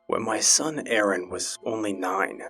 When my son Aaron was only 9,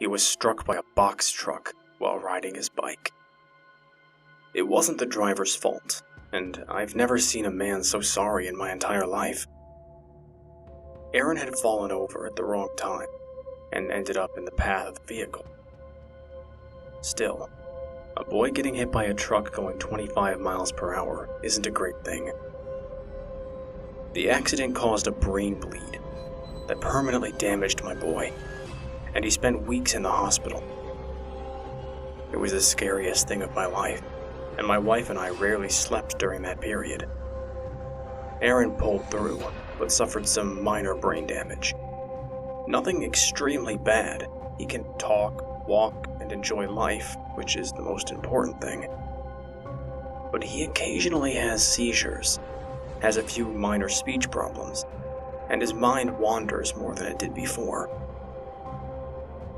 he was struck by a box truck while riding his bike. It wasn't the driver's fault, and I've never seen a man so sorry in my entire life. Aaron had fallen over at the wrong time and ended up in the path of the vehicle. Still, a boy getting hit by a truck going 25 miles per hour isn't a great thing. The accident caused a brain bleed that permanently damaged my boy, and he spent weeks in the hospital. It was the scariest thing of my life, and my wife and I rarely slept during that period. Aaron pulled through, but suffered some minor brain damage. Nothing extremely bad. He can talk, walk, and enjoy life, which is the most important thing. But he occasionally has seizures, has a few minor speech problems, and his mind wanders more than it did before.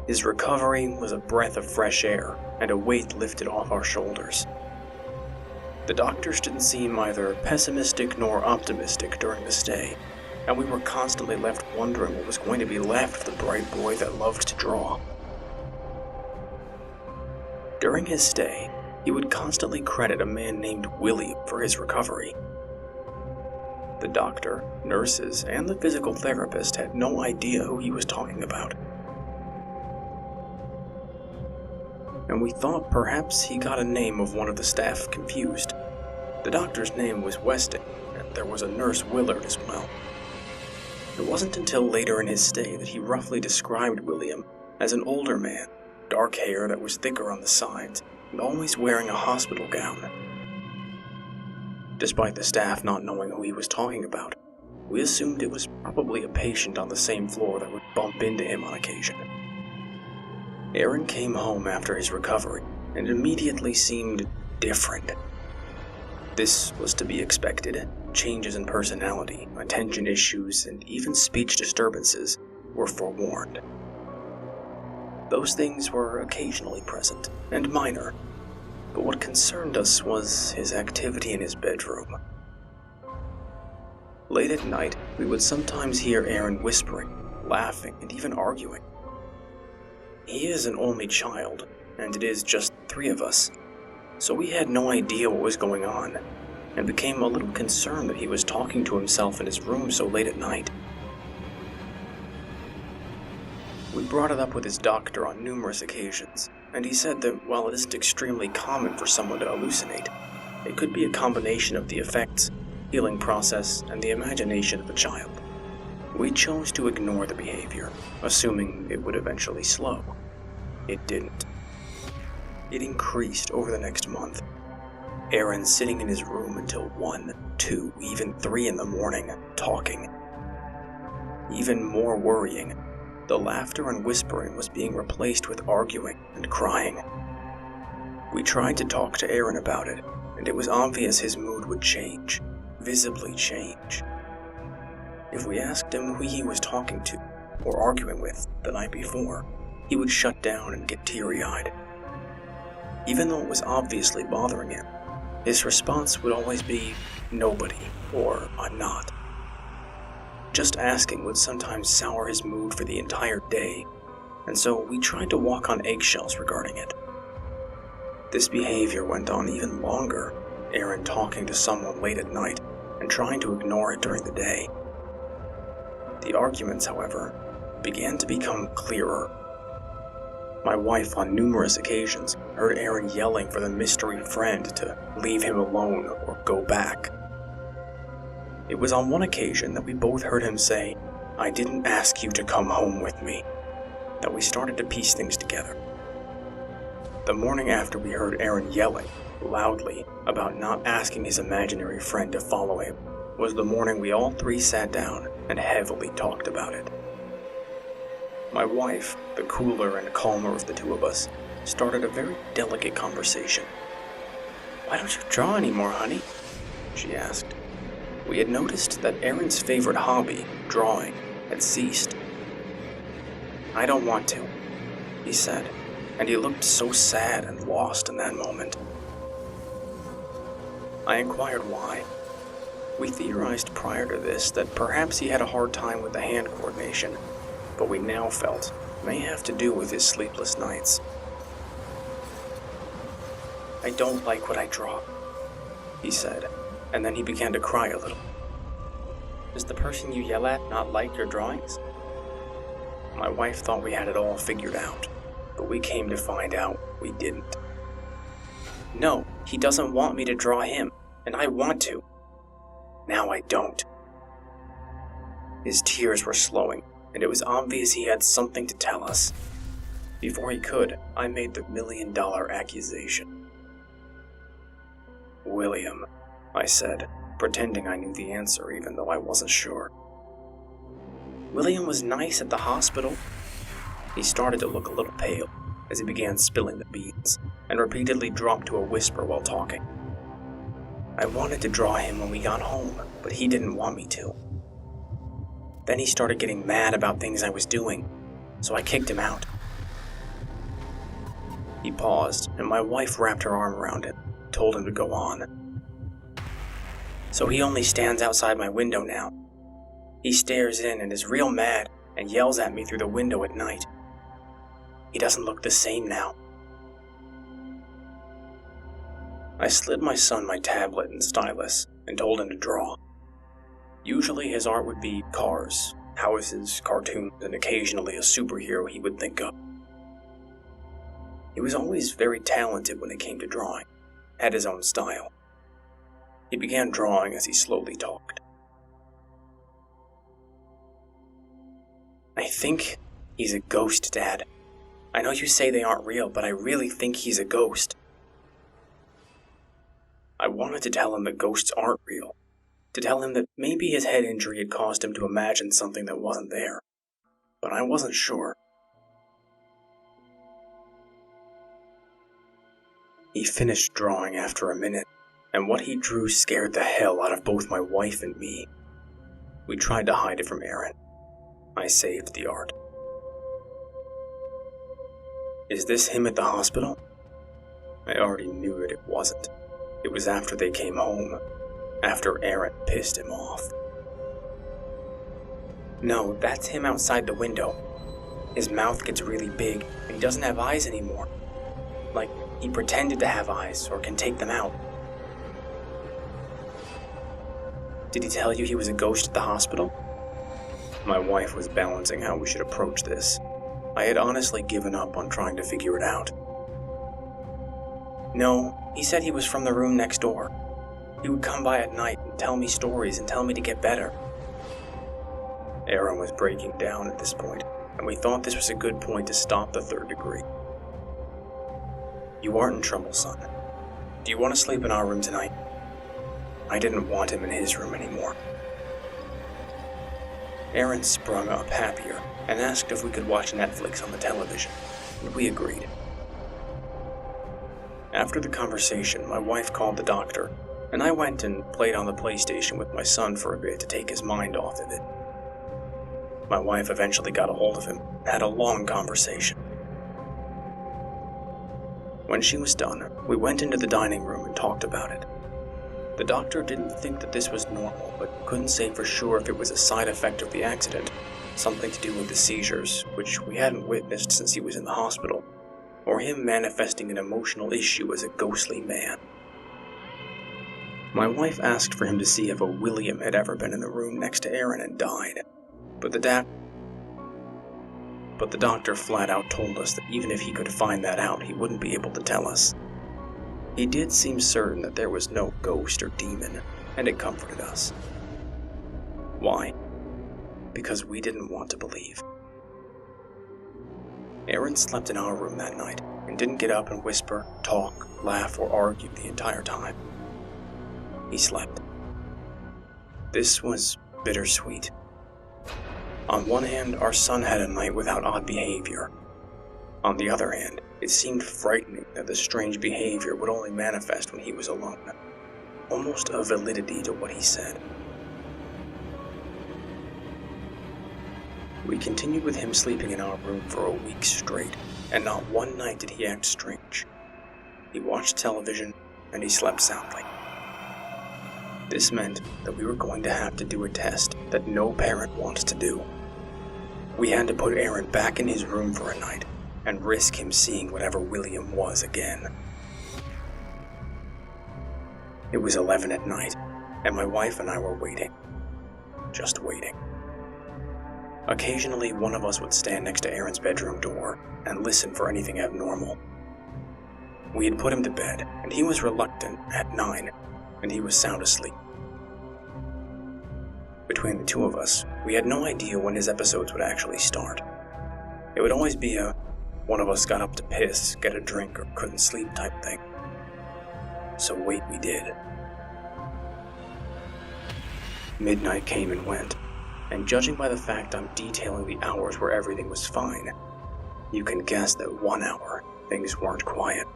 His recovery was a breath of fresh air and a weight lifted off our shoulders. The doctors didn't seem either pessimistic nor optimistic during the stay, and we were constantly left wondering what was going to be left of the bright boy that loved to draw. During his stay, he would constantly credit a man named Willie for his recovery. The doctor, nurses, and the physical therapist had no idea who he was talking about. And we thought perhaps he got a name of one of the staff confused. The doctor's name was Weston, and there was a nurse Willard as well. It wasn't until later in his stay that he roughly described William as an older man, dark hair that was thicker on the sides, and always wearing a hospital gown. Despite the staff not knowing who he was talking about, we assumed it was probably a patient on the same floor that would bump into him on occasion. Aaron came home after his recovery and immediately seemed different. This was to be expected. Changes in personality, attention issues, and even speech disturbances were forewarned. Those things were occasionally present and minor, but what concerned us was his activity in his bedroom. Late at night, we would sometimes hear Aaron whispering, laughing, and even arguing. He is an only child, and it is just 3 of us, so we had no idea what was going on, and became a little concerned that he was talking to himself in his room so late at night. We brought it up with his doctor on numerous occasions, and he said that while it isn't extremely common for someone to hallucinate, it could be a combination of the effects, healing process, and the imagination of a child. We chose to ignore the behavior, assuming it would eventually slow. It didn't. It increased over the next month. Aaron sitting in his room until 1, 2, even 3 in the morning, talking. Even more worrying, the laughter and whispering was being replaced with arguing and crying. We tried to talk to Aaron about it, and it was obvious his mood would change, visibly change. If we asked him who he was talking to or arguing with the night before, he would shut down and get teary-eyed. Even though it was obviously bothering him, his response would always be, "Nobody," or "I'm not." Just asking would sometimes sour his mood for the entire day, and so we tried to walk on eggshells regarding it. This behavior went on even longer, Aaron talking to someone late at night and trying to ignore it during the day. The arguments, however, began to become clearer. My wife on numerous occasions heard Aaron yelling for the mystery friend to leave him alone or go back. It was on one occasion that we both heard him say, "I didn't ask you to come home with me," that we started to piece things together. The morning after we heard Aaron yelling, loudly, about not asking his imaginary friend to follow him, was the morning we all 3 sat down and heavily talked about it. My wife, the cooler and calmer of the 2 of us, started a very delicate conversation. "Why don't you draw anymore, honey?" she asked. We had noticed that Aaron's favorite hobby, drawing, had ceased. "I don't want to," he said, and he looked so sad and lost in that moment. I inquired why. We theorized prior to this that perhaps he had a hard time with the hand coordination, but we now felt may have to do with his sleepless nights. "I don't like what I draw," he said, and then he began to cry a little. "Does the person you yell at not like your drawings?" My wife thought we had it all figured out, but we came to find out we didn't. "No, he doesn't want me to draw him, and I want to. Now I don't." His tears were slowing, and it was obvious he had something to tell us. Before he could, I made the $1,000,000 accusation. "William," I said, pretending I knew the answer even though I wasn't sure. "William was nice at the hospital." He started to look a little pale as he began spilling the beans, and repeatedly dropped to a whisper while talking. "I wanted to draw him when we got home, but he didn't want me to. Then he started getting mad about things I was doing, so I kicked him out." He paused, and my wife wrapped her arm around him, told him to go on. "So he only stands outside my window now. He stares in and is real mad and yells at me through the window at night. He doesn't look the same now." I slid my son my tablet and stylus and told him to draw. Usually his art would be cars, houses, cartoons, and occasionally a superhero he would think of. He was always very talented when it came to drawing, had his own style. He began drawing as he slowly talked. "I think he's a ghost, Dad. I know you say they aren't real, but I really think he's a ghost." I wanted to tell him that ghosts aren't real, to tell him that maybe his head injury had caused him to imagine something that wasn't there, but I wasn't sure. He finished drawing after a minute, and what he drew scared the hell out of both my wife and me. We tried to hide it from Aaron. I saved the art. "Is this him at the hospital?" I already knew that it wasn't. It was after they came home, after Aaron pissed him off. "No, that's him outside the window. His mouth gets really big, and he doesn't have eyes anymore. Like he pretended to have eyes, or can take them out." "Did he tell you he was a ghost at the hospital?" My wife was balancing how we should approach this. I had honestly given up on trying to figure it out. "No, he said he was from the room next door. He would come by at night and tell me stories and tell me to get better." Aaron was breaking down at this point, and we thought this was a good point to stop the third degree. "You aren't in trouble, son. Do you want to sleep in our room tonight?" I didn't want him in his room anymore. Aaron sprung up happier and asked if we could watch Netflix on the television, and we agreed. After the conversation, my wife called the doctor, and I went and played on the PlayStation with my son for a bit to take his mind off of it. My wife eventually got a hold of him and had a long conversation. When she was done, we went into the dining room and talked about it. The doctor didn't think that this was normal, but couldn't say for sure if it was a side effect of the accident, something to do with the seizures, which we hadn't witnessed since he was in the hospital, or him manifesting an emotional issue as a ghostly man. My wife asked for him to see if a William had ever been in the room next to Aaron and died, but the doctor flat out told us that even if he could find that out, he wouldn't be able to tell us. He did seem certain that there was no ghost or demon, and it comforted us. Why? Because we didn't want to believe. Aaron slept in our room that night, and didn't get up and whisper, talk, laugh, or argue the entire time. He slept. This was bittersweet. On one hand, our son had a night without odd behavior. On the other hand, it seemed frightening that the strange behavior would only manifest when he was alone. Almost a validity to what he said. We continued with him sleeping in our room for a week straight, and not one night did he act strange. He watched television, and he slept soundly. This meant that we were going to have to do a test that no parent wants to do. We had to put Aaron back in his room for a night and risk him seeing whatever William was again. It was 11 at night, and my wife and I were waiting. Just waiting. Occasionally, one of us would stand next to Aaron's bedroom door and listen for anything abnormal. We had put him to bed, and he was reluctant at 9, and he was sound asleep. Between the two of us, we had no idea when his episodes would actually start. It would always be a one of us got up to piss, get a drink, or couldn't sleep type thing. So wait we did. Midnight came and went, and judging by the fact I'm detailing the hours where everything was fine, you can guess that 1 hour things weren't quiet.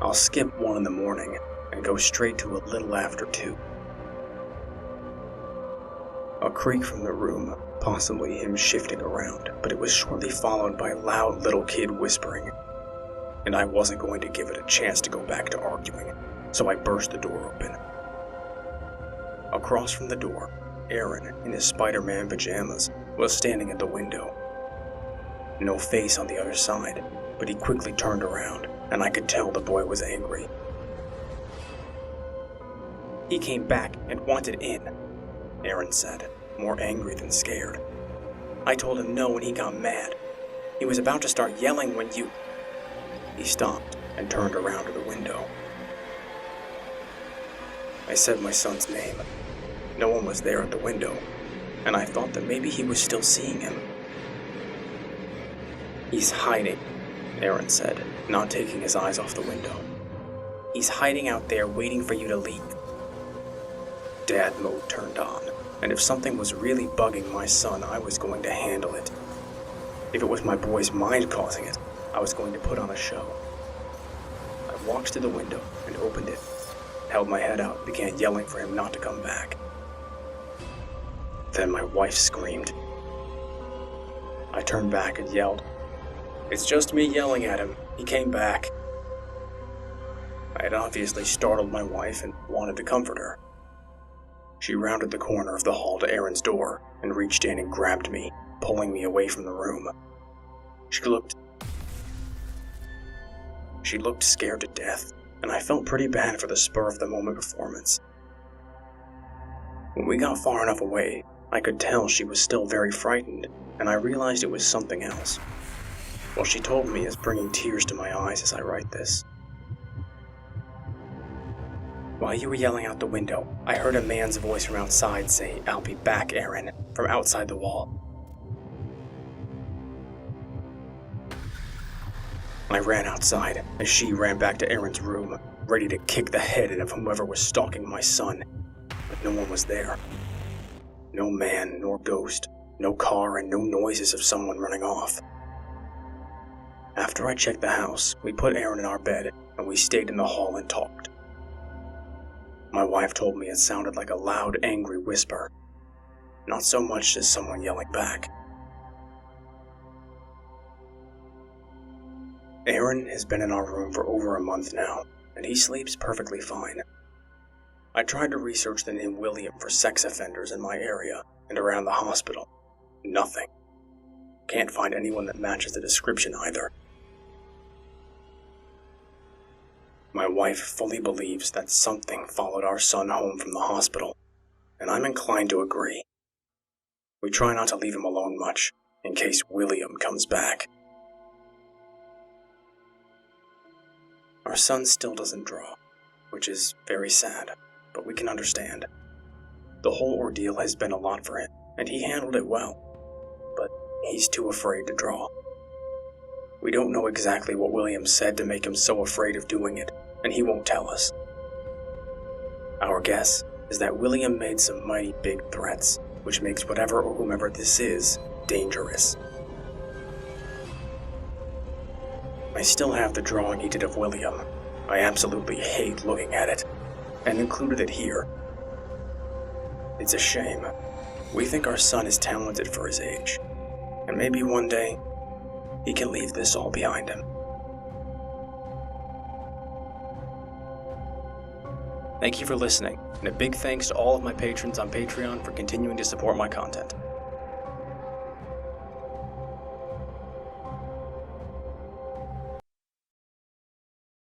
I'll skip 1 in the morning and go straight to a little after 2. A creak from the room, possibly him shifting around, but it was shortly followed by loud little kid whispering, and I wasn't going to give it a chance to go back to arguing, so I burst the door open. Across from the door, Aaron, in his Spider-Man pajamas, was standing at the window. No face on the other side, but he quickly turned around, and I could tell the boy was angry. "He came back and wanted in," Aaron said, more angry than scared. "I told him no and he got mad. He was about to start yelling when you..." He stopped and turned around to the window. I said my son's name. No one was there at the window, and I thought that maybe he was still seeing him. "He's hiding," Aaron said, not taking his eyes off the window. "He's hiding out there waiting for you to leave." Dad mode turned on, and if something was really bugging my son, I was going to handle it. If it was my boy's mind causing it, I was going to put on a show. I walked to the window and opened it, held my head out and began yelling for him not to come back. Then my wife screamed. I turned back and yelled, "It's just me yelling at him. He came back." I had obviously startled my wife and wanted to comfort her. She rounded the corner of the hall to Aaron's door and reached in and grabbed me, pulling me away from the room. She looked scared to death, and I felt pretty bad for the spur-of-the-moment performance. When we got far enough away, I could tell she was still very frightened, and I realized it was something else. What she told me is bringing tears to my eyes as I write this. "While you were yelling out the window, I heard a man's voice from outside say, 'I'll be back, Aaron,' from outside the wall. I ran outside as she ran back to Aaron's room, ready to kick the head in of whomever was stalking my son, but no one was there. No man nor ghost, no car, and no noises of someone running off. After I checked the house, we put Aaron in our bed, and we stayed in the hall and talked. My wife told me it sounded like a loud, angry whisper, not so much as someone yelling back. Aaron has been in our room for over a month now, and he sleeps perfectly fine. I tried to research the name William for sex offenders in my area and around the hospital. Nothing. Can't find anyone that matches the description either. My wife fully believes that something followed our son home from the hospital, and I'm inclined to agree. We try not to leave him alone much, in case William comes back. Our son still doesn't draw, which is very sad, but we can understand. The whole ordeal has been a lot for him, and he handled it well, but he's too afraid to draw. We don't know exactly what William said to make him so afraid of doing it, and he won't tell us. Our guess is that William made some mighty big threats, which makes whatever or whomever this is dangerous. I still have the drawing he did of William. I absolutely hate looking at it, and included it here. It's a shame. We think our son is talented for his age, and maybe one day, he can leave this all behind him. Thank you for listening, and a big thanks to all of my patrons on Patreon for continuing to support my content.